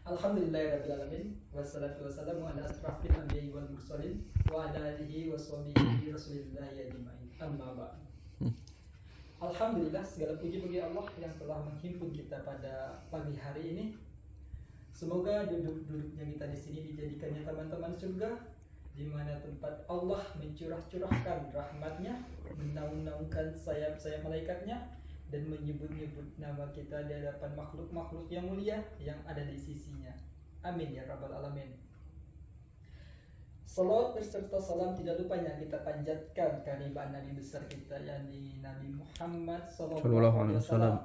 Alhamdulillahirabbil alamin wassalatu wassalamu ala asrafil anbiya'i wal mursalin wa ala alihi washabihi rasulillahi ajmain. Amma ba'd. Alhamdulillah, segala puji bagi Allah yang telah menghimpun kita pada pagi hari ini. Semoga duduk-duduknya kita di sini dijadikannya teman-teman surga, di mana tempat Allah mencurah-curahkan rahmatnya, menaung-naungkan sayap-sayap malaikatnya, dan menyebut-nyebut nama kita di hadapan makhluk-makhluk yang mulia yang ada di sisinya. Amin ya rabbal alamin. Salawat berserta salam tidak lupanya kita panjatkan kehadiran Nabi besar kita, yakni Nabi Muhammad sallallahu alaihi wasallam.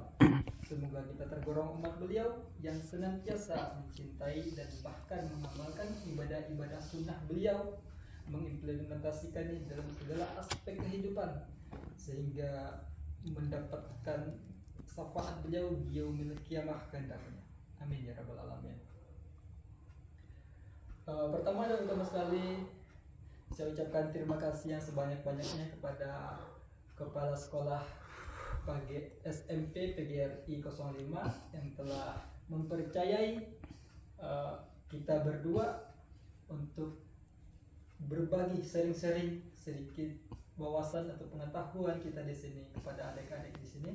Semoga kita tergolong umat beliau yang senantiasa mencintai dan bahkan mengamalkan ibadah-ibadah sunnah beliau, mengimplementasikannya dalam segala aspek kehidupan, sehingga mendapatkan syafaat beliau di yaumil qiyamah kehendaknya. Amin ya rabbal alamin. Pertama dan utama sekali saya ucapkan terima kasih yang sebanyak-banyaknya kepada Kepala Sekolah SMP PGRI 05 yang telah mempercayai kita berdua untuk berbagi sering-sering sedikit wawasan atau pengetahuan kita di sini kepada adik-adik di sini.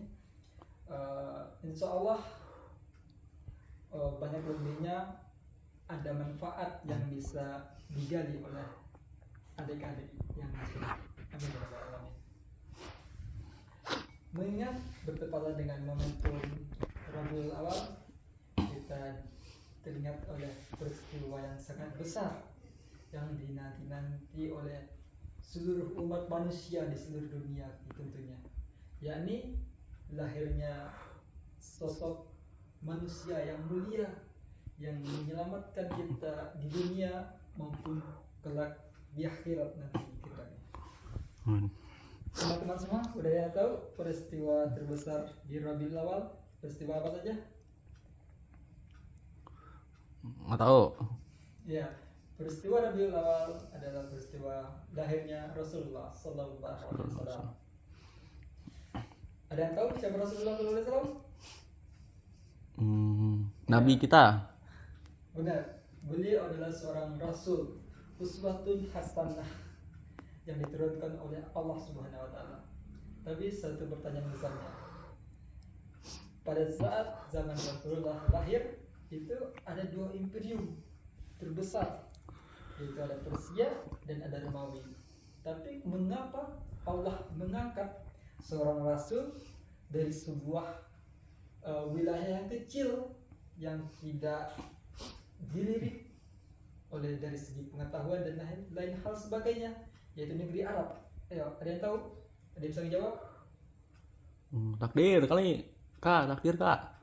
Insya Allah banyak lebihnya ada manfaat yang bisa digali oleh adik-adik yang di sini. Amin ya rabbal alamin. Mengingat bertepatan dengan momentum Rabiul Awal, kita teringat oleh peristiwa yang sangat besar yang dinanti-nanti oleh seluruh umat manusia di seluruh dunia tentunya, yakni lahirnya sosok manusia yang mulia yang menyelamatkan kita di dunia maupun kelak di akhirat nanti kita. Teman-teman semua udah ya tahu peristiwa terbesar di Rabiul Awal, peristiwa apa saja? Nggak tahu. Ya, peristiwa Rabiul Awal adalah peristiwa lahirnya Rasulullah Sallallahu Alaihi Wasallam. Ada yang tahu siapa Rasulullah Sallallahu Alaihi Wasallam? Nabi kita. Benar, beliau adalah seorang Rasul, uswatun hasanah yang diturunkan oleh Allah Subhanahu Wa Taala. Tapi satu pertanyaan besarnya, pada saat zaman Rasulullah lahir itu ada dua imperium terbesar, yaitu ada Persia dan ada Romawi. Tapi mengapa Allah mengangkat seorang Rasul dari sebuah wilayah yang kecil yang tidak dilirik oleh dari segi pengetahuan dan lain hal sebagainya, yaitu negeri Arab? Ayo, ada yang tahu? Ada yang bisa menjawab? Takdir kali, Kak. Takdir, Kak.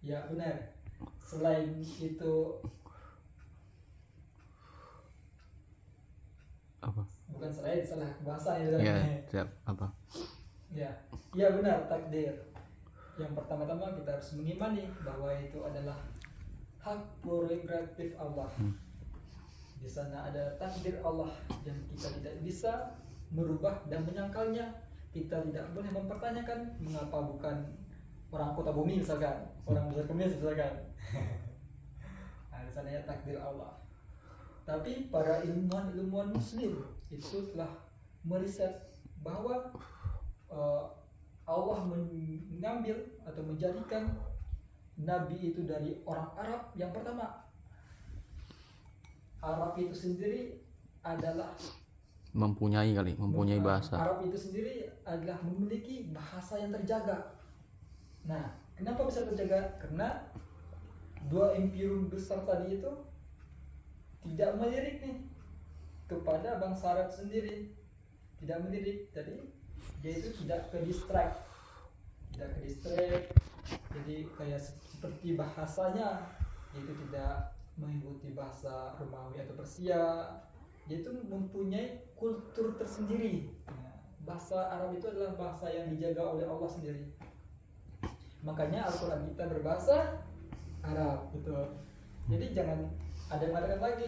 Ya, benar. Selain itu Apa? bukan selain, salah bahasa itu. Ya, siap. Apa? Ya, ya benar, takdir. Yang pertama-tama kita harus mengimani bahwa itu adalah hak prerogatif Allah. Di sana ada takdir Allah dan kita tidak bisa merubah dan menyangkalnya. Kita tidak boleh mempertanyakan mengapa bukan orang kota bumi misalkan, orang besar kemis misalkan. Nah, di sana ya takdir Allah. Tapi para ilmuwan muslim itu telah meriset bahwa Allah mengambil atau menjadikan Nabi itu dari orang Arab. Yang pertama, Arab itu sendiri adalah Mempunyai bahasa. Arab itu sendiri adalah memiliki bahasa yang terjaga. Nah, kenapa bisa terjaga? Karena dua imperium besar tadi itu tidak melirik nih kepada bangsa Arab sendiri, tidak melirik. Jadi dia itu tidak ke distract. Jadi kayak seperti bahasanya itu tidak mengikuti bahasa Romawi atau Persia. Dia itu mempunyai kultur tersendiri. Nah, bahasa Arab itu adalah bahasa yang dijaga oleh Allah sendiri. Makanya Al-Quran kita berbahasa Arab gitu. Jadi jangan ada yang mengatakan lagi,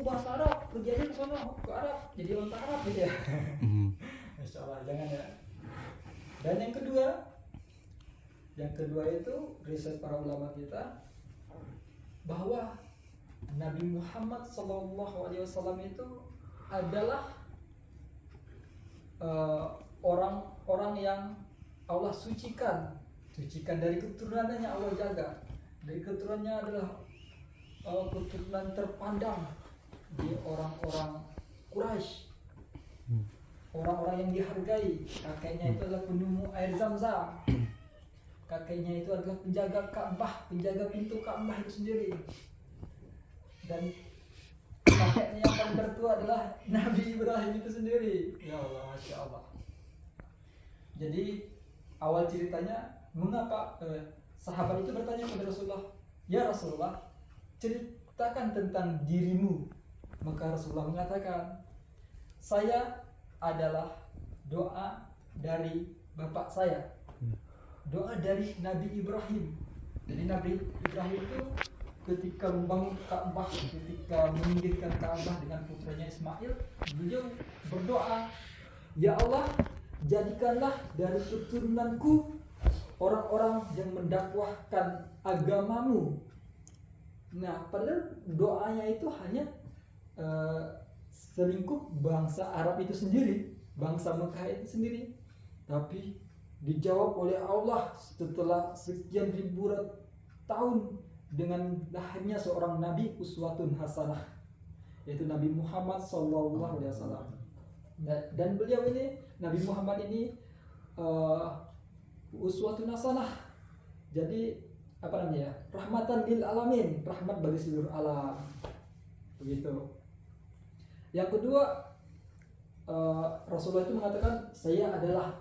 bahasa Arab, pergi aja ke sana, ke Arab, jadi orang Arab gitu ya. Insya Allah jangan ya. Dan yang kedua itu riset para ulama kita bahwa Nabi Muhammad SAW itu adalah orang-orang yang Allah sucikan dari keturunannya Allah jaga. Dari keturunannya adalah keturunan terpandang di orang-orang Quraisy, orang-orang yang dihargai. Kakeknya itu adalah penemu air Zam-Zam. Kakeknya itu adalah penjaga Ka'bah, penjaga pintu Ka'bah itu sendiri. Dan kakeknya yang paling tertua adalah Nabi Ibrahim itu sendiri. Ya Allah, Masya Allah. Jadi awal ceritanya mengapa sahabat itu bertanya kepada Rasulullah, ya Rasulullah, ceritakan tentang dirimu. Maka Rasulullah mengatakan, saya adalah doa dari bapak saya, doa dari Nabi Ibrahim. Jadi Nabi Ibrahim itu ketika membangun Ka'bah, ketika meninggikan Ka'bah dengan putranya Ismail, beliau berdoa, ya Allah, jadikanlah dari keturunanku orang-orang yang mendakwahkan agamamu. Nah, padahal doanya itu hanya selingkup bangsa Arab itu sendiri, bangsa Mekah itu sendiri. Tapi dijawab oleh Allah setelah sekian ribu tahun dengan lahirnya seorang nabi uswatun hasanah, yaitu Nabi Muhammad SAW. Dan beliau ini, Nabi Muhammad ini uswatun hasanah. Jadi apa namanya? Rahmatan lil alamin, rahmat bagi seluruh alam. Begitu. Yang kedua, Rasulullah itu mengatakan, saya adalah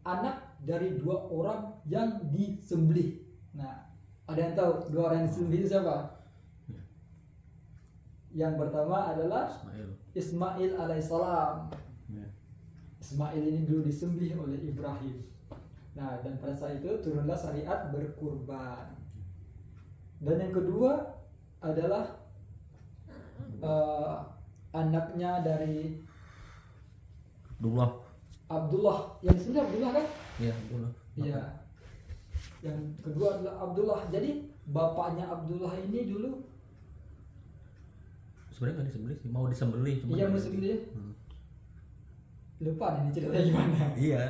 anak dari dua orang yang disembelih. Nah, ada yang tahu dua orang yang disembelih itu siapa? Yang pertama adalah Ismail alaihissalam. Ismail ini dulu disembelih oleh Ibrahim. Nah, dan pada saat itu turunlah syariat berkurban. Dan yang kedua adalah anaknya dari Abdullah. Yang disembelih Abdullah kan? Iya, Abdullah. Iya. Yang kedua adalah Abdullah. Jadi bapaknya Abdullah ini dulu Sebenarnya nggak disembelih sih, mau disembelih cuma. iya mau disembelih. Lupa nih ini ceritanya gimana. Iya,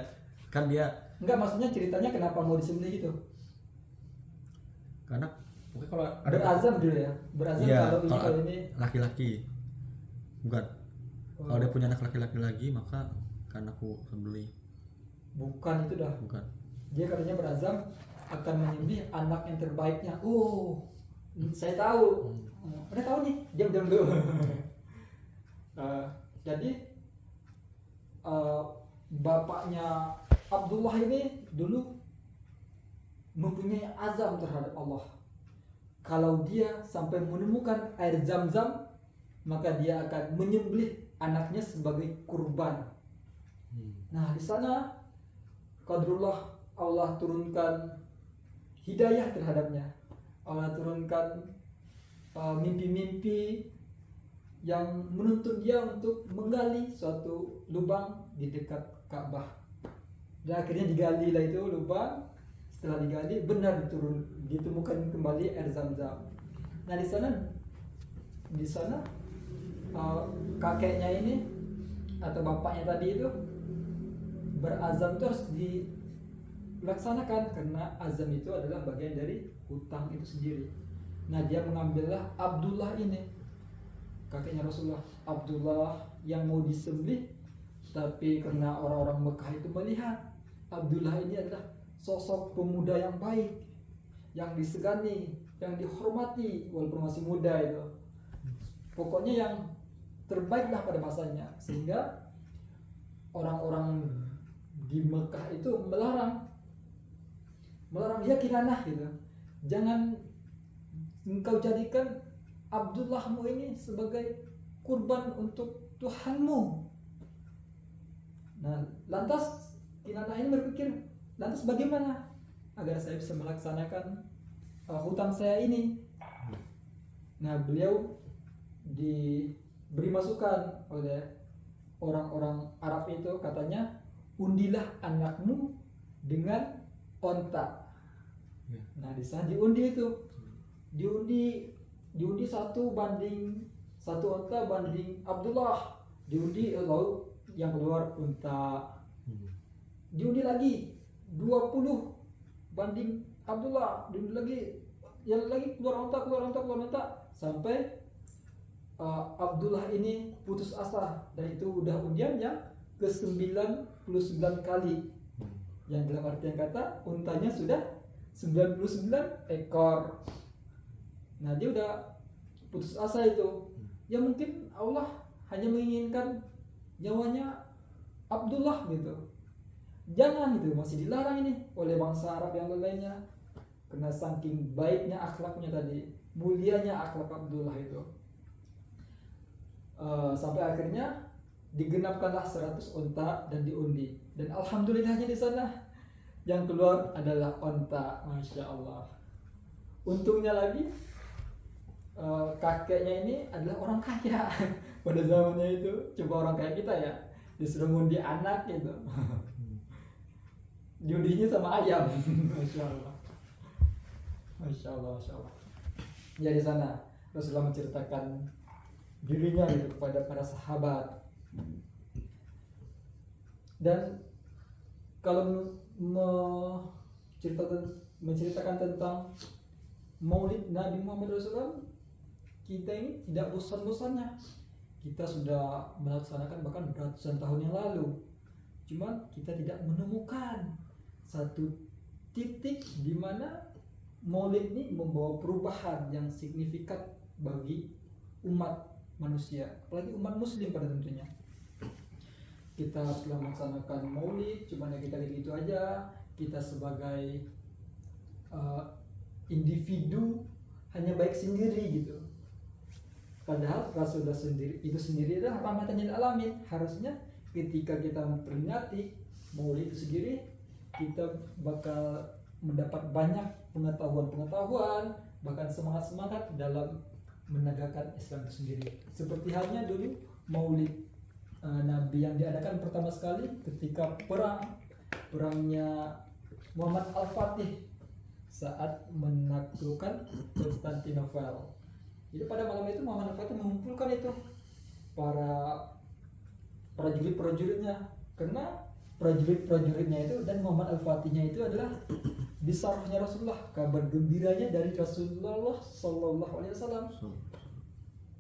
kan dia Enggak, maksudnya ceritanya kenapa mau disembelih gitu? karena mungkin kalau Berazam dulu ya. Berazam Iya, kalau ini laki-laki. Bukan. Kalau dia punya anak laki-laki lagi, maka kan aku sembelih. bukan itu dah. Bukan. Dia katanya berazam akan menyembelih anak yang terbaiknya. Oh, saya tahu. Udah tahu nih, diam-diam dulu. Jadi bapaknya Abdullah ini dulu mempunyai azam terhadap Allah. Kalau dia sampai menemukan air Zam-Zam, maka dia akan menyembelih anaknya sebagai kurban. Nah, di sana qadrullah Allah turunkan hidayah terhadapnya. Allah turunkan mimpi-mimpi yang menuntun dia untuk menggali suatu lubang di dekat Ka'bah. Dan akhirnya digali lah itu lubang. Setelah digali benar ditemukan kembali air Zam-Zam. Nah, di sana kakeknya ini atau bapaknya tadi itu berazam itu harus dilaksanakan karena azam itu adalah bagian dari hutang itu sendiri. Nah, dia mengambillah Abdullah ini, kakeknya Rasulullah, Abdullah yang mau disembelih. Tapi karena orang-orang Mekah itu melihat Abdullah ini adalah sosok pemuda yang baik, yang disegani, yang dihormati walaupun masih muda itu. Pokoknya yang terbaik lah pada masanya, sehingga orang-orang di Mekah itu melarang ya Kinanah gitu, jangan engkau jadikan Abdullahmu ini sebagai kurban untuk Tuhanmu. Nah, lantas Kinanah ini berpikir, lantas bagaimana agar saya bisa melaksanakan hutang saya ini? Nah, beliau diberi masukan oleh orang-orang Arab itu, katanya undilah anakmu dengan onta. Nah, di sana diundi itu diundi 1 unta banding Abdullah, lalu yang keluar unta, diundi lagi 20 banding Abdullah, diundi lagi, yang lagi keluar unta sampai Abdullah ini putus asa, dan itu udah undian yang ke-99 kali, yang dalam artian kata untanya sudah 99 ekor. Nah dia udah putus asa itu, ya mungkin Allah hanya menginginkan nyawanya Abdullah gitu, jangan gitu, masih dilarang ini oleh bangsa Arab yang lainnya, karena saking baiknya akhlaknya tadi, mulianya akhlak Abdullah itu. Sampai akhirnya digenapkanlah 100 unta dan diundi, dan alhamdulillahnya di sana yang keluar adalah unta, masya Allah. Untungnya lagi kakeknya ini adalah orang kaya pada zamannya itu. Coba orang kaya kita ya, disuruh ngundi anak gitu, diundinya sama ayam. Masya Allah, masya Allah, masya Allah. Ya di sana Rasulullah menceritakan dirinya gitu kepada para sahabat. Dan kalau menceritakan tentang Maulid Nabi Muhammad SAW, kita ini tidak bosan-bosannya. Kita sudah melaksanakan bahkan ratusan tahun yang lalu, cuman kita tidak menemukan satu titik di mana Maulid ini membawa perubahan yang signifikan bagi umat manusia, apalagi umat Muslim pada tentunya. Kita setelah melaksanakan Maulid, cuman ya kita gitu aja. Kita sebagai individu hanya baik sendiri gitu. Padahal Rasulullah sendiri adalah rahmatan lil alamin. Harusnya ketika kita memperingati Maulid itu sendiri, kita bakal mendapat banyak pengetahuan, bahkan semangat dalam menegakkan Islam itu sendiri. Seperti halnya dulu Maulid Nabi yang diadakan pertama sekali ketika perangnya Muhammad Al-Fatih saat menaklukkan Konstantinopel. Jadi pada malam itu Muhammad Al-Fatih mengumpulkan itu para prajuritnya, karena prajuritnya itu dan Muhammad Al-Fatihnya itu adalah bisarohnya Rasulullah, kabar gembiranya dari Rasulullah Sallallahu Alaihi Wasallam,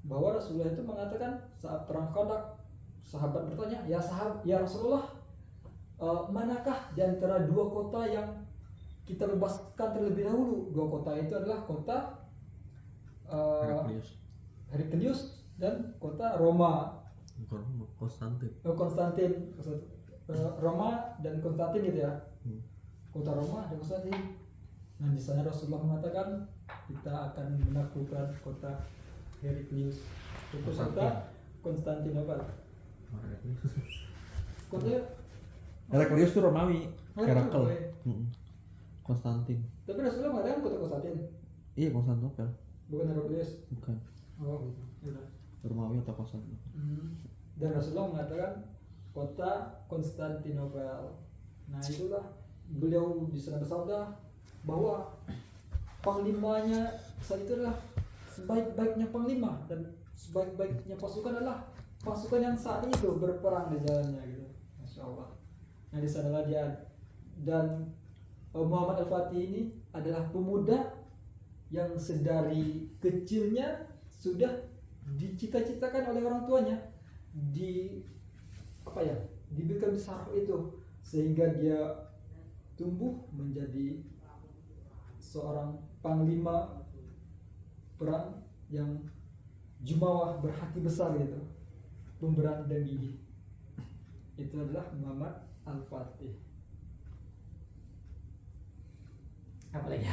bahwa Rasulullah itu mengatakan saat perang Khandaq, sahabat bertanya, ya Rasulullah, manakah di antara 2 kota yang kita bebaskan terlebih dahulu? 2 kota itu adalah kota Heraklius dan kota Roma. Konstantin. Roma dan Konstantin gitu ya. Kota Roma dan Konstantin. Nah di sana Rasulullah mengatakan kita akan menaklukkan kota Heraklius, itu kota Konstantinopel. Kota Heraklius itu Romawi. Herakl. Romawi. Konstantin. Tapi Rasulullah mengatakan kota Konstantin. Iya, Konstantinopel. Bukan Heraklius. Bukan. Oh gitu. Romawi atau Konstantinopel. Dan Rasulullah mengatakan kota Konstantinopel. Nah itulah beliau di sana bersabda bahwa panglimanya saat itu adalah sebaik-baiknya panglima, dan sebaik-baiknya pasukan adalah pasukan yang saat itu berperang di jalannya gitu. Masya Allah. Nah di sanalah dia, dan Muhammad Al-Fatih ini adalah pemuda yang sedari kecilnya sudah dicita-citakan oleh orang tuanya, diberikan bisarah itu, sehingga dia tumbuh menjadi seorang panglima perang yang jumawah, berhati besar gitu, pemberani dan gigih. Itu adalah Muhammad Al-Fatih. Apa lagi?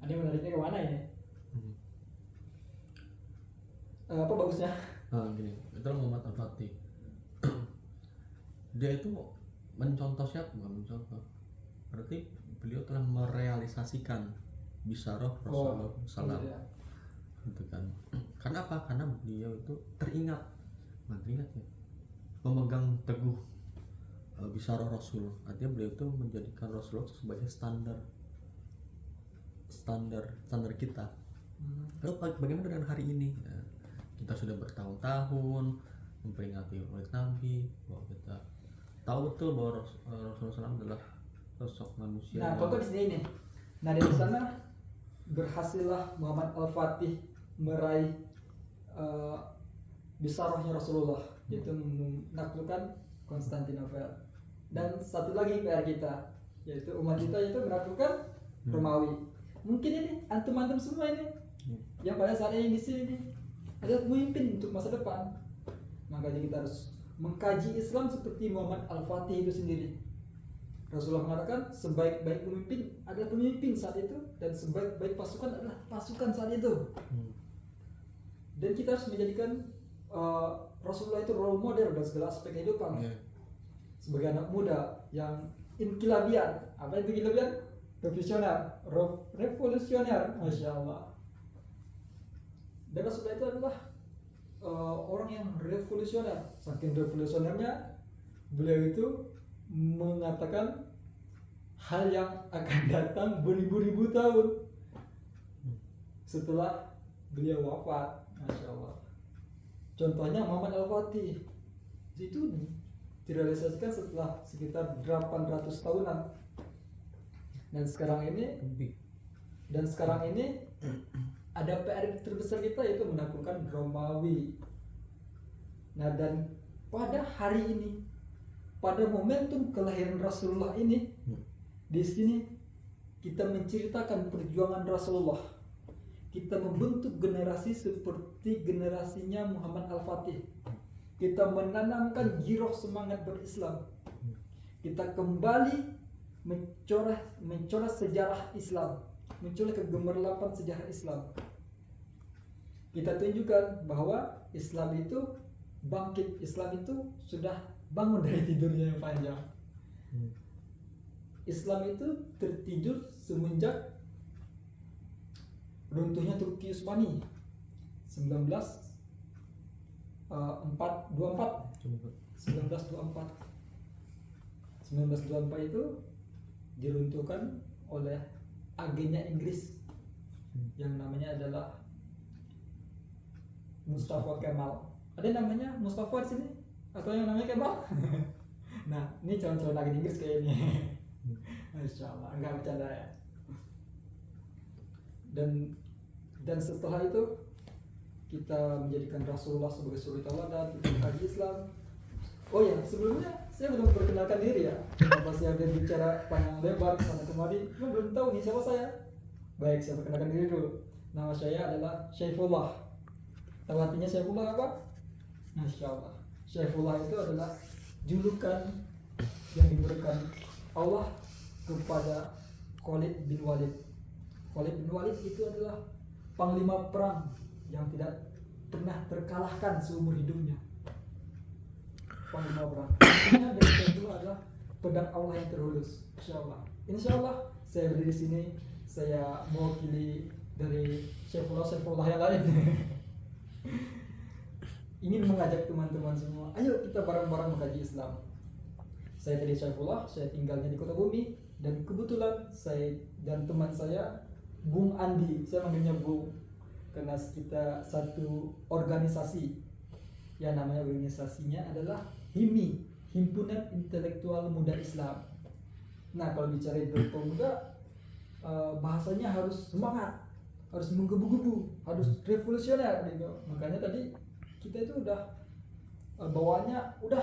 Ada yang menariknya kemana ini? Apa bagusnya? Gini, itu Muhammad Al-Fatih. Dia itu mencontoh siapa? Bukan mencontoh. Berarti beliau telah merealisasikan bisaroh Rasulullah SAW. Iya. Gitu kan. Karena apa? Karena beliau itu teringat ya, memegang teguh bisaroh Rasul. Artinya beliau itu menjadikan Rasulullah sebagai standar standar kita. Lalu bagaimana dengan hari ini? Ya, kita sudah bertahun-tahun memperingati Maulid Nabi, bahwa kita tahu betul bahwa Rasulullah SAW adalah sosok manusia. Nah, pokok di sini nih. Nah, dari sana berhasillah Muhammad Al-Fatih meraih bisarahnya Rasulullah, yaitu menaklukkan Konstantinopel. Dan satu lagi PR kita, yaitu umat kita itu menaklukkan Romawi. Mungkin ini antum-antum semua ini yang pada saat ini di sini nih, adalah pemimpin untuk masa depan. Makanya kita harus mengkaji Islam seperti Muhammad Al-Fatih itu sendiri. Rasulullah mengatakan sebaik-baik pemimpin adalah pemimpin saat itu, dan sebaik-baik pasukan adalah pasukan saat itu. Dan kita harus menjadikan Rasulullah itu role model dalam segala aspek kehidupan. Sebagai anak muda yang inkilabian. Apa itu inkilabian? Revolusioner, Masya Allah. Dan Rasulullah itu adalah orang yang revolusioner. Saking revolusionernya, beliau itu mengatakan hal yang akan datang beribu-ribu tahun setelah beliau wafat. Masya Allah. Contohnya Muhammad Al-Fatih itu direalisasikan setelah sekitar 800 tahunan. Dan sekarang ini ada PR terbesar kita, yaitu menaklukkan Romawi. Nah, dan pada hari ini, pada momentum kelahiran Rasulullah ini, di sini kita menceritakan perjuangan Rasulullah. Kita membentuk generasi seperti generasinya Muhammad Al-Fatih. Kita menanamkan giroh semangat berislam. Kita kembali mencoret sejarah Islam, mencoret kegemerlapan sejarah Islam. Kita tunjukkan bahwa Islam itu bangkit, Islam itu sudah bangun dari tidurnya yang panjang. Islam itu tertidur semenjak runtuhnya Turki Utsmani 1924 itu diruntuhkan oleh agennya Inggris yang namanya adalah Mustafa Kemal. Ada yang namanya Mustafa di sini atau yang namanya Kemal? Nah, ini calon-calon agen Inggris kayaknya. Masya Allah, enggak bercanda ya. Dan setelah itu kita menjadikan Rasulullah sebagai suri tauladan, kita mengkaji Islam. Oh ya, sebelumnya saya belum perkenalkan diri ya. Masih ada bicara panjang lebar sana kemari, cuma belum tahu nih siapa saya. Baik, saya perkenalkan diri dulu. Nama saya adalah Syaifullah. Tahu artinya Syaifullah apa? Masya Allah. Syaifullah itu adalah julukan yang diberikan Allah kepada Khalid bin Walid. Khalid bin Walid itu adalah panglima perang yang tidak pernah terkalahkan seumur hidupnya. Panglima perang. Artinya dari Syaifullah adalah pedang Allah yang terhulus. Insya Allah saya berdiri di sini, saya mewakili dari Syaifullah yang lain. Ingin mengajak teman-teman semua, ayo kita bareng-bareng mengkaji Islam. Saya tadi Syaifullah, saya tinggalnya di Kota Bumi, dan kebetulan saya dan teman saya Bung Andi, saya manggilnya Bung karena kita satu organisasi yang namanya organisasinya adalah HIMI, Himpunan Intelektual Muda Islam. Nah, kalau bicara intelektual muda, bahasanya harus semangat, harus menggebu-gebu, harus revolusioner gitu. Makanya tadi kita itu udah bawaannya udah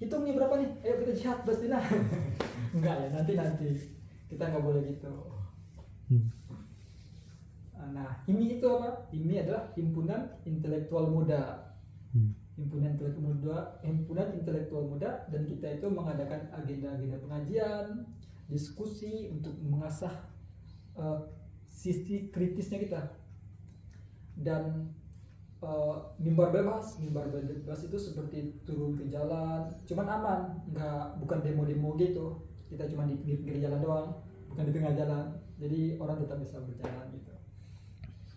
hitung nih berapa nih, ayo kita jihad Palestina. Enggak ya, nanti kita nggak boleh gitu. Nah, HIMI itu apa? HIMI adalah Himpunan Intelektual Muda. Himpunan Intelektual Muda, dan kita itu mengadakan agenda-agenda pengajian, diskusi untuk mengasah sisi kritisnya kita. Dan mimbar bebas itu seperti turun ke jalan, cuman aman, bukan demo-demo gitu. Kita cuma di pinggir jalan doang, bukan di tengah jalan. Jadi orang tetap bisa berjalan gitu.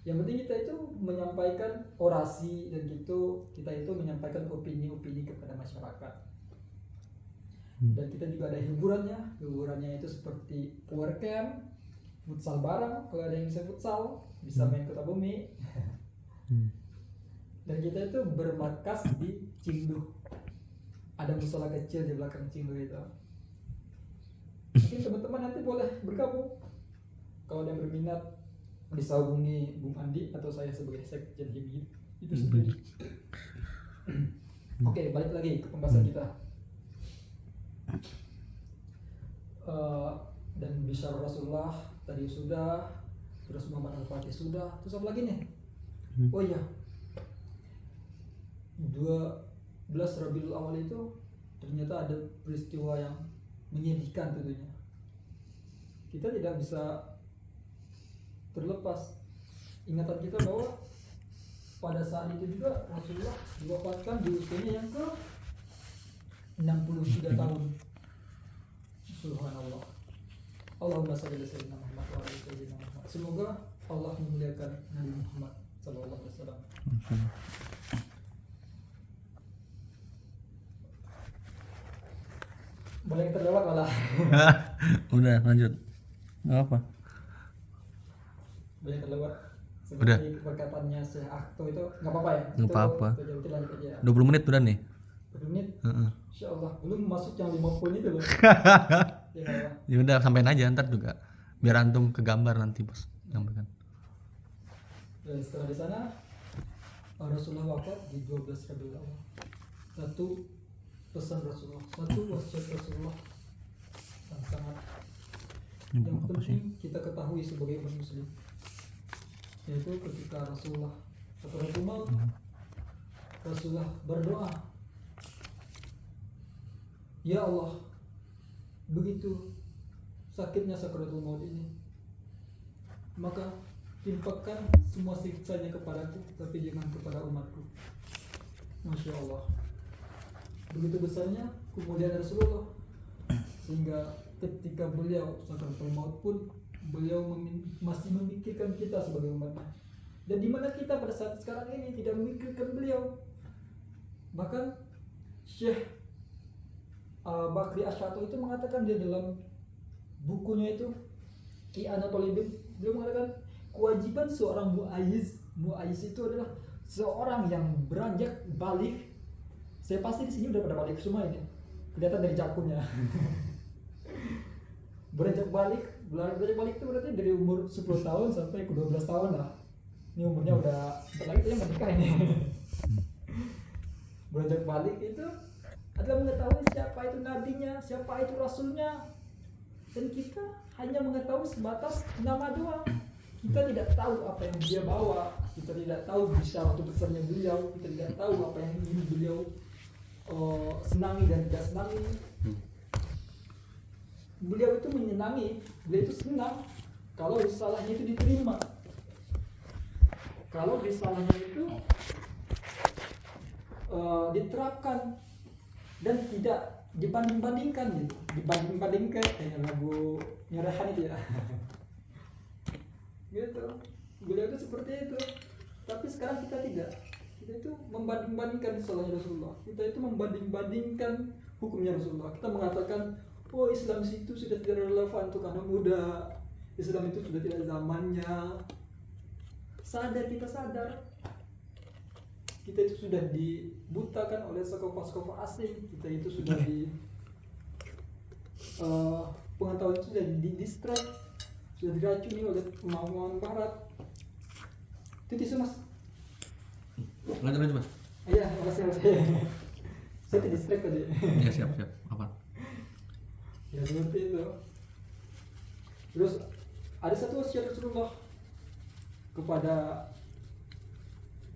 Yang penting kita itu menyampaikan orasi, dan gitu kita itu menyampaikan opini-opini kepada masyarakat. Dan kita juga ada hiburannya itu seperti power camp, futsal bareng, kalau ada yang bisa futsal bisa main kota bumi. Dan kita itu bermarkas di Cingdu, ada musola kecil di belakang Cingdu itu. Mungkin teman-teman nanti boleh bergabung, kalau ada yang berminat bisa hubungi Bung Andi atau saya sebagai sekjen HIMI itu sendiri. Oke, balik lagi ke pembahasan kita. Dan Bisyar Rasulullah tadi sudah, terus Muhammad Al-Fatih sudah, terus apa lagi nih? Oh iya, 12 Rabiul Awal itu ternyata ada peristiwa yang menyedihkan tentunya. Kita tidak bisa terlepas ingatan kita bahwa pada saat itu juga Rasulullah diwafatkan di usianya yang ke 63 tahun. Subhanallah. Allahumma shalli ala sayyidina Muhammad wa ala sayyidina Muhammad. Semoga Allah memuliakan Nabi Muhammad sallallahu alaihi wasallam. Boleh kita lewat malah. Udah lanjut. Nggak apa. Boleh kita lewat. Udah. Seperti perkataannya Syekh Akto itu nggak apa-apa ya? Nggak apa-apa. Itu lanjut aja. 20 menit udah nih. 20 menit. Heeh. Insya Allah belum masuk yang 50 itu loh. Ya, nggak apa. Ya udah sampein aja ntar juga. Biar antum ke gambar nanti bos. Nyampaikan. Dan setelah di sana Rasulullah wafat di 12 Rabiul Awal. Satu pesan Rasulullah, satu wasiat Rasulullah yang sangat Ini yang buku apa sih? penting kita ketahui sebagai umat muslim, yaitu ketika Rasulullah sakaratul maut, Rasulullah berdoa, ya Allah, begitu sakitnya sakaratul maut ini, maka timpakan semua siksanya kepadaku, tapi jangan kepada umatku. Masya Allah, begitu besarnya kemuliaan Rasulullah, sehingga ketika beliau sakaratul maut pun beliau masih memikirkan kita sebagai umatnya. Dan di mana kita pada saat sekarang ini tidak memikirkan beliau. Bahkan Syekh Bakri Asy'ato itu mengatakan dia dalam bukunya itu I'anah Thalibin, beliau mengatakan kewajiban seorang mu'ayyiz itu adalah seorang yang beranjak balik. Saya pasti di sini udah pada balik semua ini, kelihatan dari jakunnya. Beranjak balik itu berarti dari umur 10 tahun sampai ke 12 tahun lah. Ini umurnya udah bentar lagi dia menikah ini. Beranjak balik itu adalah mengetahui siapa itu nabinya, siapa itu rasulnya. Dan kita hanya mengetahui sebatas nama doang. Kita tidak tahu apa yang dia bawa, kita tidak tahu bisyarah besarnya beliau, kita tidak tahu apa yang ingin beliau senangi dan tidak senangi. Beliau itu menyenangi, beliau itu senang kalau risalahnya itu diterima, kalau risalahnya itu diterapkan dan tidak dibanding-bandingkan gitu. Dibanding-bandingkan kayak lagu nyerahan itu ya. Gitu. Beliau itu seperti itu. Tapi sekarang kita tidak. Kita itu membanding-bandingkan risalahnya Rasulullah. Kita itu membanding-bandingkan hukumnya Rasulullah. Kita mengatakan, oh Islam itu sudah tidak relevan untuk anak muda, Islam itu sudah tidak zamannya. Sadar, kita sadar, kita itu sudah dibutakan oleh sekolah-sekolah asing. Kita itu sudah di pengetahuan itu sudah di-distract, sudah diracuni oleh kemauan barat. Itu tisu mas. Lanjut mas. Iya, makasih mas. Saya di-distract tadi. Ya siap. Apa? Ya seperti itu. Terus ada satu wasiat Rasulullah kepada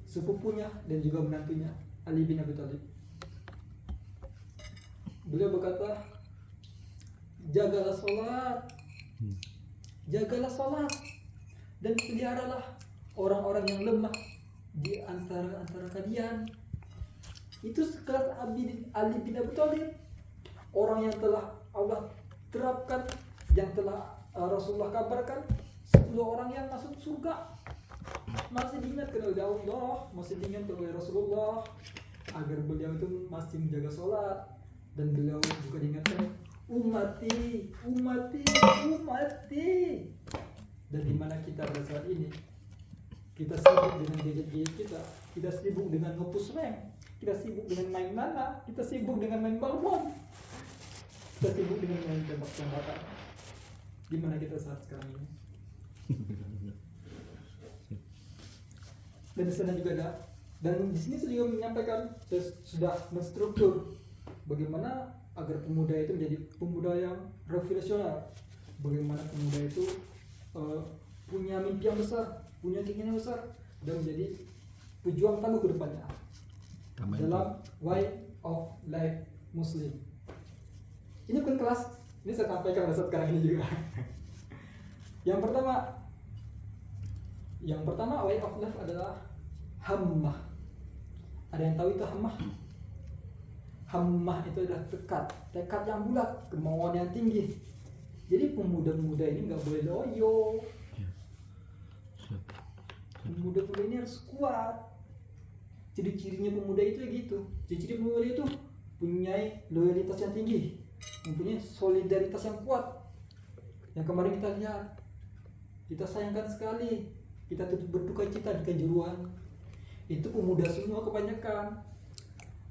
sepupunya dan juga menantunya Ali bin Abi Thalib. Beliau berkata, jagalah sholat, dan peliharalah orang-orang yang lemah di antara kalian. Itu sekelas Ali bin Abi Thalib, orang yang telah Allah terapkan, yang telah Rasulullah kabarkan 10 orang yang masuk surga, masih diingatkan oleh Allah, masih diingatkan oleh Rasulullah agar beliau itu masih menjaga sholat. Dan beliau juga diingatkan, umati, Dan di mana kita pada saat ini kita sibuk dengan gadget kita sibuk dengan ngepus rank, kita sibuk dengan main mana, kita sibuk dengan main balon, kita sibuk dengan main tembak-tembakan. Di mana kita saat sekarang ini? Dan di sana juga ada, dan di sini saya juga menyampaikan, saya sudah menstruktur bagaimana agar pemuda itu menjadi pemuda yang revolusioner, bagaimana pemuda itu punya mimpi yang besar, punya keinginan besar, dan menjadi pejuang tangguh ke depannya dalam way of life Muslim. Ini bukan kelas, ini saya sampaikan pada saat sekarang ini juga. Yang pertama way of life adalah hammah. Ada yang tahu itu hammah? Hammah itu adalah tekad yang bulat, kemauan yang tinggi. Jadi pemuda-pemuda ini nggak boleh loyo. Pemuda-pemuda ini harus kuat. Ciri-cirinya pemuda itu gitu. Ciri-ciri pemuda itu punya loyalitas yang tinggi, mempunyai solidaritas yang kuat. Yang kemarin kita lihat, kita sayangkan sekali, kita tetap berduka cita di Kanjuruhan. Itu pemuda semua kebanyakan.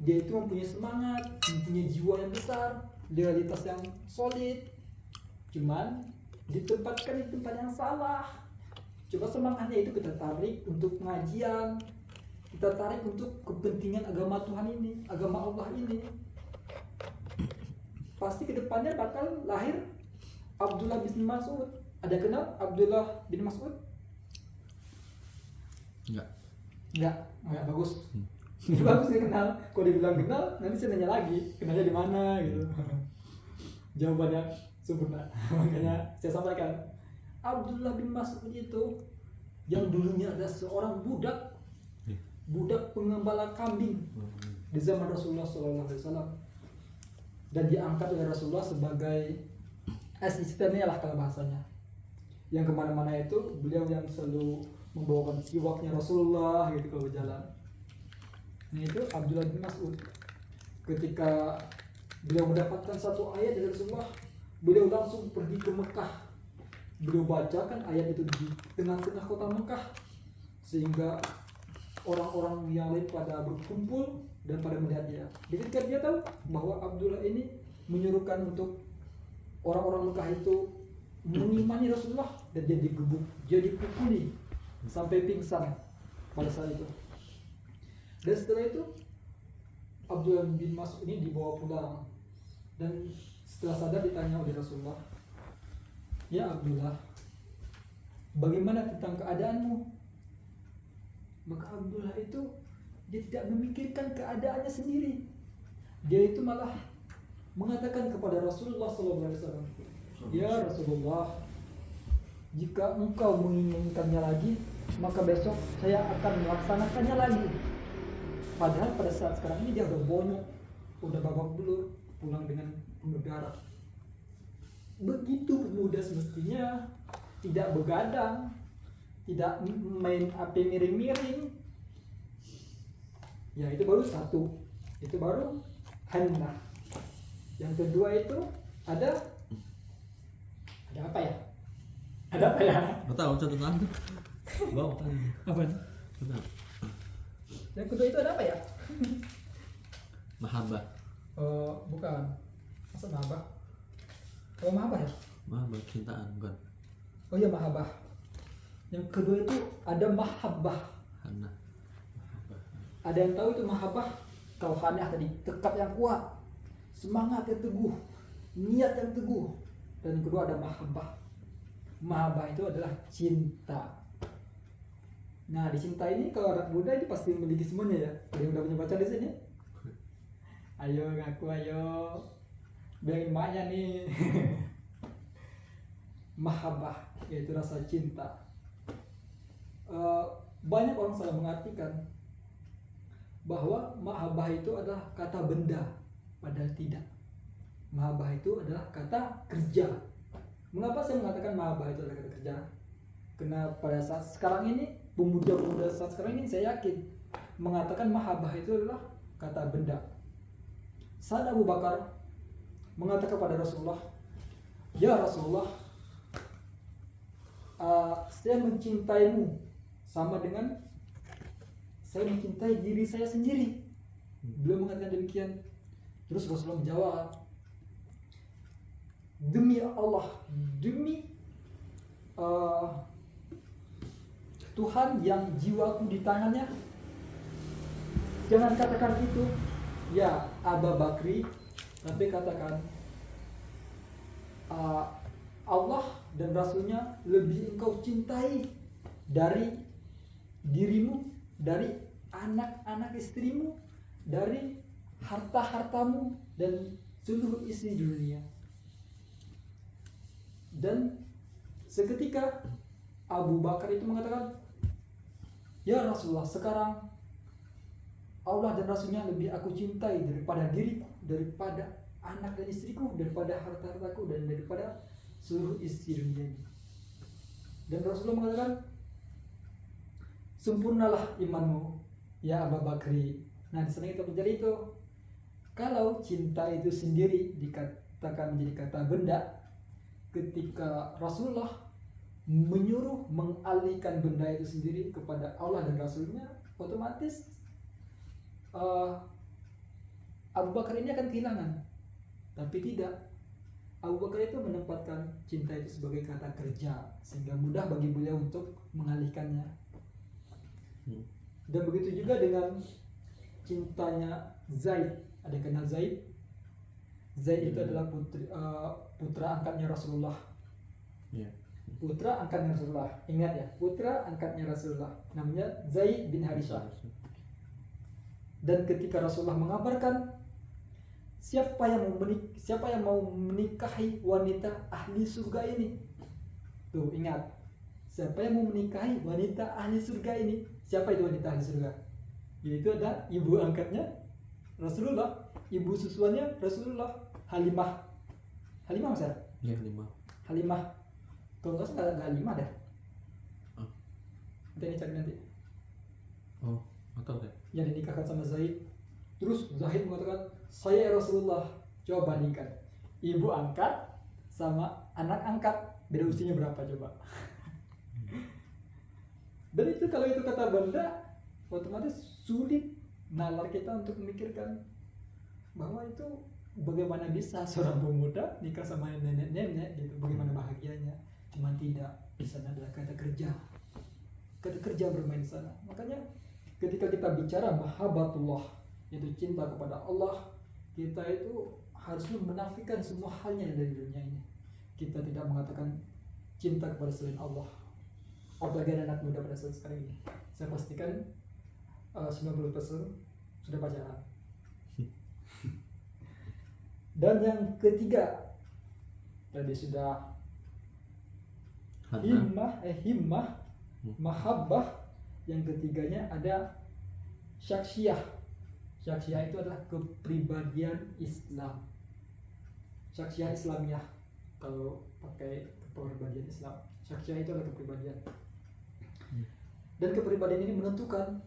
Dia itu mempunyai semangat, mempunyai jiwa yang besar, loyalitas yang solid. Cuman ditempatkan di tempat yang salah. Coba semangatnya itu kita tarik untuk pengajian, kita tarik untuk kepentingan agama Tuhan ini, agama Allah ini. Pasti kedepannya bakal lahir Abdullah bin Mas'ud. Ada kenal Abdullah bin Mas'ud? Enggak, bagus. Bagus dia kenal. Kalau dibilang kenal, nanti saya nanya lagi, kenalnya di mana gitu. Jawabannya sempurna. Makanya saya sampaikan, Abdullah bin Mas'ud itu yang dulunya adalah seorang budak pengembala kambing di zaman Rasulullah SAW, dan diangkat oleh Rasulullah sebagai asistennya lah kalau bahasanya. Yang kemana-mana itu beliau yang selalu membawakan siwaknya Rasulullah gitu kalau berjalan. Nah itu Abdullah bin Mas'ud. Ketika beliau mendapatkan satu ayat dari Rasulullah, beliau langsung pergi ke Mekah. Beliau bacakan ayat itu di tengah-tengah kota Mekah, sehingga orang-orang yang lain pada berkumpul dan pada melihat dia. Ketika dia tahu bahwa Abdullah ini menyuruhkan untuk orang-orang Mekah itu mengimani Rasulullah, dan dia digebuk, dia dipukuli sampai pingsan pada saat itu. Dan setelah itu Abdullah bin Mas'ud ini dibawa pulang, dan setelah sadar ditanya oleh Rasulullah, "Ya Abdullah, bagaimana tentang keadaanmu?" Maka Abdullah itu dia tidak memikirkan keadaannya sendiri. Dia itu malah mengatakan kepada Rasulullah SAW, "Ya Rasulullah, jika engkau menginginkannya lagi, maka besok saya akan melaksanakannya lagi." Padahal pada saat sekarang ini dia udah bonyok, udah babak belur, pulang dengan penuh darah. Begitu pemuda semestinya, tidak begadang, tidak main api miring-miring. Ya itu baru satu, itu baru hannah. Yang kedua itu ada apa ya? Ada apa ya? Nggak tahu, catatan. Bawa kan. Apa? Yang kedua itu ada apa ya? Mahabbah. Bukan. Masa mahabbah? Oh mahabbah ya? Mahabbah cintaan bukan. Oh iya mahabbah. Yang kedua itu ada mahabbah. Hana. Ada yang tahu itu mahabbah? Kalau hana tadi tekad yang kuat, semangat yang teguh, niat yang teguh. Dan yang kedua ada mahabbah. Mahabbah itu adalah cinta. Nah di cinta ini kalau anak muda ini pasti memiliki semuanya ya. Ada yang udah punya pacar di sini? Ayo ngaku ayo. Bilangin maknya nih. Mahabbah yaitu rasa cinta. Banyak orang salah mengartikan bahwa mahabbah itu adalah kata benda, padahal tidak. Mahabbah itu adalah kata kerja. Mengapa saya mengatakan mahabbah itu adalah kata kerja? Karena pada saat sekarang ini, pemuda-pemuda saat sekarang ini saya yakin mengatakan mahabbah itu adalah kata benda. Saat Abu Bakar mengatakan kepada Rasulullah, "Ya Rasulullah, saya mencintaimu sama dengan saya mencintai diri saya sendiri. Beliau mengatakan demikian. Terus Rasulullah menjawab, demi Allah, demi Tuhan yang jiwaku di tangannya, jangan katakan itu ya Abu Bakri, tapi katakan Allah dan Rasulnya lebih engkau cintai dari dirimu, dari anak-anak istrimu, dari harta-hartamu dan seluruh isi dunia. Dan seketika Abu Bakar itu mengatakan, ya Rasulullah, sekarang Allah dan Rasulnya lebih aku cintai daripada diriku, daripada anak dan istriku, daripada harta-hartaku, dan daripada seluruh isi dunia ini. Dan Rasulullah mengatakan, sempurnalah imanmu ya Abu Bakri. Nah, di sana kita menjadi itu, kalau cinta itu sendiri dikatakan menjadi kata benda, ketika Rasulullah menyuruh mengalihkan benda itu sendiri kepada Allah dan Rasulnya, otomatis Abu Bakar ini akan kehilangan. Tapi tidak, Abu Bakar itu menempatkan cinta itu sebagai kata kerja, sehingga mudah bagi beliau untuk mengalihkannya. Dan begitu juga dengan cintanya Zaid. Ada yang kenal Zaid? Zaid itu adalah putra angkatnya Rasulullah. Putra angkatnya Rasulullah. Ingat ya, putra angkatnya Rasulullah. Namanya Zaid bin Harithah. Dan ketika Rasulullah mengabarkan siapa yang mau menikahi wanita ahli surga ini, tuh ingat, siapa yang mau menikahi wanita ahli surga ini? Siapa itu wanita ahli surga? Yaitu ada ibu angkatnya Rasulullah, ibu susuannya Rasulullah, Halimah. Halimah Mas? Iya, Halimah. Halimah. Kalau nggak salah nggak Halimah deh. Nanti cari nanti. Oh, atau deh. Yang dinikahkan sama Zaid. Terus Zaid mengatakan, saya Rasulullah. Coba bandingkan ibu angkat sama anak angkat, beda usianya berapa coba? Dan itu kalau itu kata benda, otomatis sulit nalar kita untuk memikirkan bahwa itu bagaimana bisa seorang pemuda nikah sama nenek-nenek gitu, bagaimana bahagianya. Cuman tidak, di sana adalah kata kerja bermain di sana. Makanya ketika kita bicara mahabbatullah, yaitu cinta kepada Allah, kita itu harusnya menafikan semua halnya dari dunia ini. Kita tidak mengatakan cinta kepada selain Allah. Apalagi anak muda pada saat sekarang ini, saya pastikan 90% sudah pacaran. Dan yang ketiga tadi sudah himmah, mahabbah. Yang ketiganya ada syaksiyah. Syaksiyah itu adalah kepribadian Islam. Syaksiyah Islamiyah kalau pakai kepribadian Islam. Syaksiyah itu adalah kepribadian. Dan kepribadian ini menentukan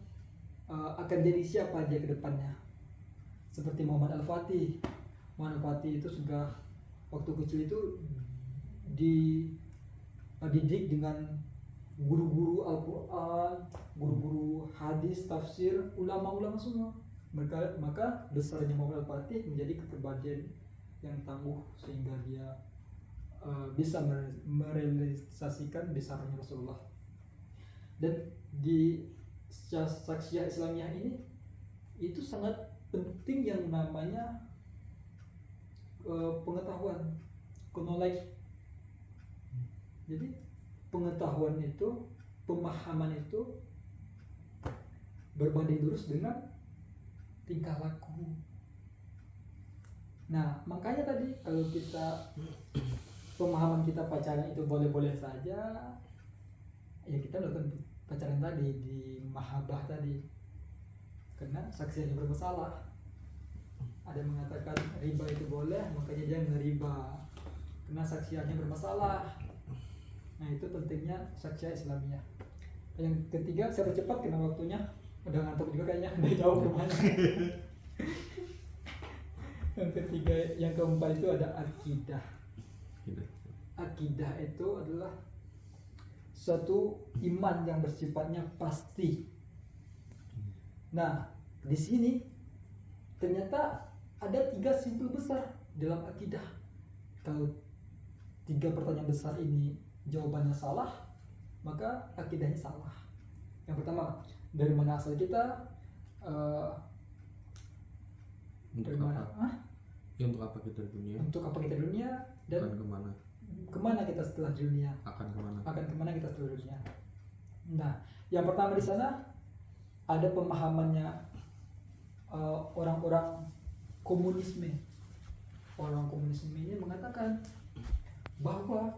akan jadi siapa dia ke depannya. Seperti Muhammad Al-Fatih. Muhammad Al-Fatih itu sudah waktu kecil itu dididik dengan guru-guru Al-Quran, guru-guru hadis, tafsir, ulama-ulama semua. Maka besarnya Muhammad Al-Fatih menjadi kepribadian yang tangguh, sehingga dia bisa merealisasikan besarnya Rasulullah. Dan di syaksiyah Islamiyah ini itu sangat penting yang namanya pengetahuan, knowledge. Jadi pengetahuan itu, pemahaman itu berbanding lurus dengan tingkah laku. Nah, makanya tadi kalau kita pemahaman kita pacaran itu boleh-boleh saja, ya kita lakukan pacaran tadi di mahabbah tadi, karena saksinya bermasalah. Ada yang mengatakan riba itu boleh, makanya dia ngeriba karena saksinya bermasalah. Nah, itu pentingnya syaksiyah Islamiyah. Yang ketiga, saya percepat karena waktunya udah ngantuk juga kayaknya, udah jauh rumahnya. Yang ketiga, yang keempat itu ada akidah. Akidah itu adalah suatu iman yang bersifatnya pasti. Nah, di sini ternyata ada 3 simpul besar dalam akidah. Kalau 3 pertanyaan besar ini jawabannya salah, maka akidahnya salah. Yang pertama, dari mana asal kita? Untuk Dari mana? apa? Ya, untuk apa kita di dunia? Untuk apa kita di dunia? Dan Akan kemana? kemana kita setelah di dunia? Akan kemana? Akan kemana kita setelah dunia? Nah, yang pertama di sana ada pemahamannya orang-orang komunisme. Orang komunisme ini mengatakan bahwa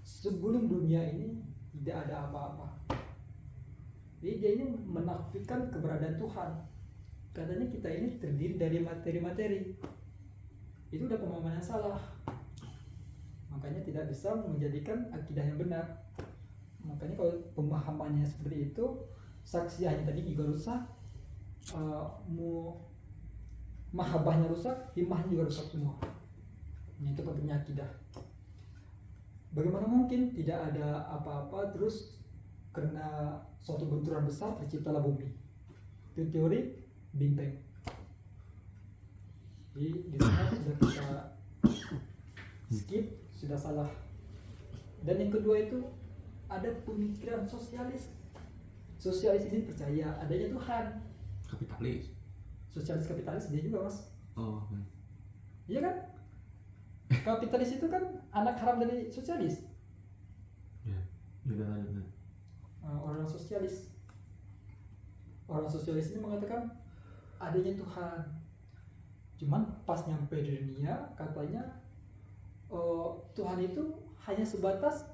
sebelum dunia ini tidak ada apa-apa. Jadi dia ini menafikan keberadaan Tuhan. Katanya kita ini terdiri dari materi-materi. Itu udah pemahaman yang salah. Makanya tidak bisa menjadikan akidah yang benar. Makanya kalau pemahamannya seperti itu, saksiahnya tadi juga rusak, mahabbahnya rusak, himmahnya juga rusak semua. Ini itu pentingnya akidah. Bagaimana mungkin tidak ada apa-apa terus karena suatu benturan besar terciptalah bumi? Itu teori Big Bang. Jadi di sana sudah kita skip, sudah salah. Dan yang kedua itu ada pemikiran sosialis. Sosialis ini percaya adanya Tuhan. Kapitalis. Sosialis kapitalis dia juga, Mas. Oh. Iya kan? Kapitalis itu kan anak haram dari sosialis. Ya. Udah lanjut. Orang sosialis. Orang sosialis ini mengatakan adanya Tuhan. Cuman pas nyampe di dunia katanya Tuhan itu hanya sebatas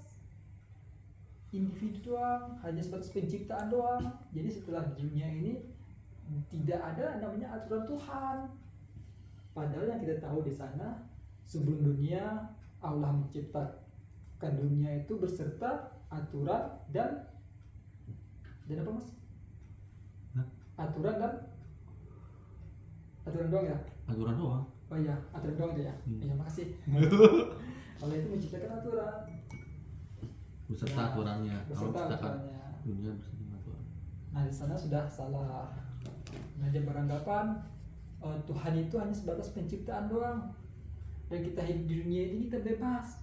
individu doang, hanya sebatas penciptaan doang. Jadi setelah di dunia ini tidak ada namanya aturan Tuhan. Padahal yang kita tahu di sana sebelum dunia Allah menciptakan dunia itu beserta aturan dan apa, Mas? Hah? Aturan doang ya? Aturan doang. Oh iya, aturan doang aja ya. Iya, makasih. Allah itu menciptakan aturan. Beserta Ya, aturannya. Allah beserta menciptakan aturannya. dunia beserta aturan. Nah, di sana sudah salah. Nah, dia beranggapan Tuhan itu hanya sebatas penciptaan doang. Dan kita hidup di dunia ini kita bebas.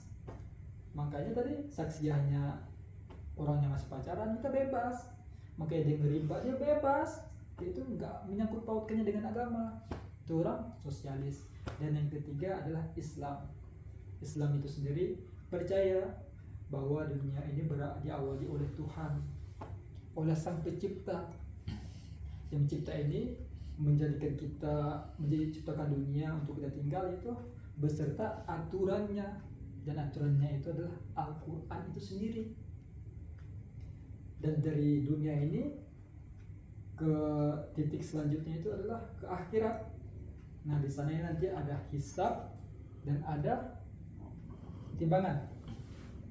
Makanya tadi saksiannya orangnya masih pacaran, kita bebas. Makanya dia ngeriba, dia bebas. Dia itu enggak menyangkut pautkannya dengan agama. Itu orang sosialis. Dan yang ketiga adalah Islam. Islam itu sendiri percaya bahwa dunia ini diawali oleh Tuhan, oleh Sang Pencipta. Yang mencipta ini menjadikan kita, ciptakan dunia untuk kita tinggal itu beserta aturannya. Dan aturannya itu adalah Al-Quran itu sendiri. Dan dari dunia ini ke titik selanjutnya itu adalah ke akhirat. Nah, di sana nanti ada hisab dan ada timbangan.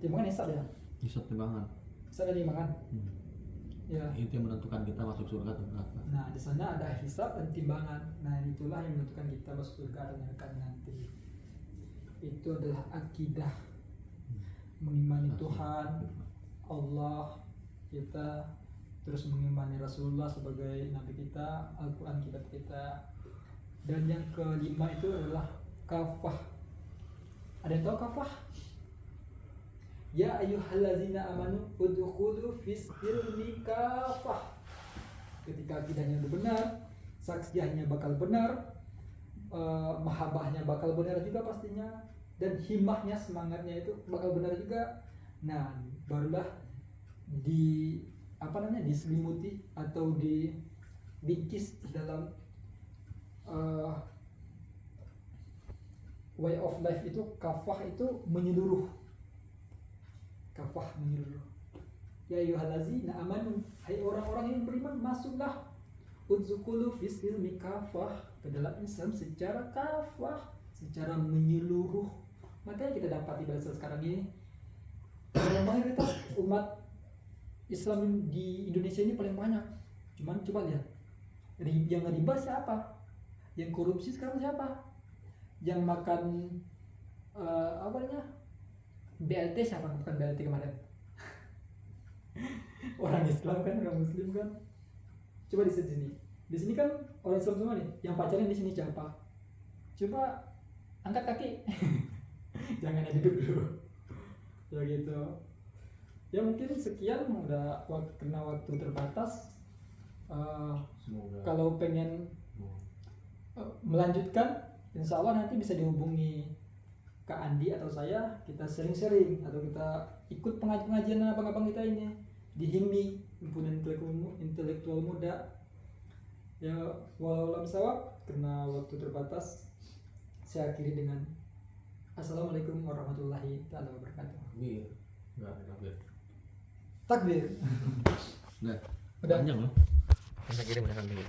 Timbangan hisab ya? Hisab timbangan. Hisab dan timbangan. Ya. Itu yang menentukan kita masuk surga atau neraka. Nah, di sana ada hisab dan timbangan. Nah, itulah yang menentukan kita masuk surga atau neraka nanti. Itu adalah akidah, mengimani Tuhan, Allah kita, terus mengimani Rasulullah sebagai nabi kita, Al-Quran kitab kita. Dan yang kelima itu adalah kafah. Ada yang tahu kafah? Ya ayyuhallazina amanu udkhulu fis silmi kafah. Ketika akidahnya udah benar, saksiahnya bakal benar, mahabbahnya bakal benar juga pastinya, dan himmahnya, semangatnya itu bakal benar juga. Nah, barulah diselimuti atau dibingkis di dalam way of life itu. Kafah itu menyeluruh. Kafah menyeluruh. Ya ayyuhallazina amanu, hai orang-orang yang beriman, masuklah udzukulu fis silmi kafah, ke dalam Islam secara kafah, secara menyeluruh. Makanya kita dapat di bahasa sekarang ini mayoritas umat Islam di Indonesia ini paling banyak. Cuman coba lihat, yang riba siapa? Yang korupsi sekarang siapa? Yang makan BLT siapa? Bukan BLT kemarin. Orang Islam kan, orang Muslim kan. Coba di sini. Di sini kan orang Islam semua nih. Yang pacaran di sini siapa? Coba angkat kaki. Jangan yang duduk dulu. Ya gitu. Ya mungkin sekian, udah karena waktu terbatas. Semoga Kalau pengen melanjutkan, insya Allah nanti bisa dihubungi Kak Andi atau saya, kita sering-sering atau kita ikut pengajian abang-abang kita ini di HIMI, Himpunan Intelektual Muda. Ya walau alam sawab, karena waktu terbatas, saya akhiri dengan Assalamualaikum warahmatullahi wabarakatuh. takbir. Enggak ada takbir. Takbir. Udah. Udah. Panjang loh. Kita kirim udah sampai.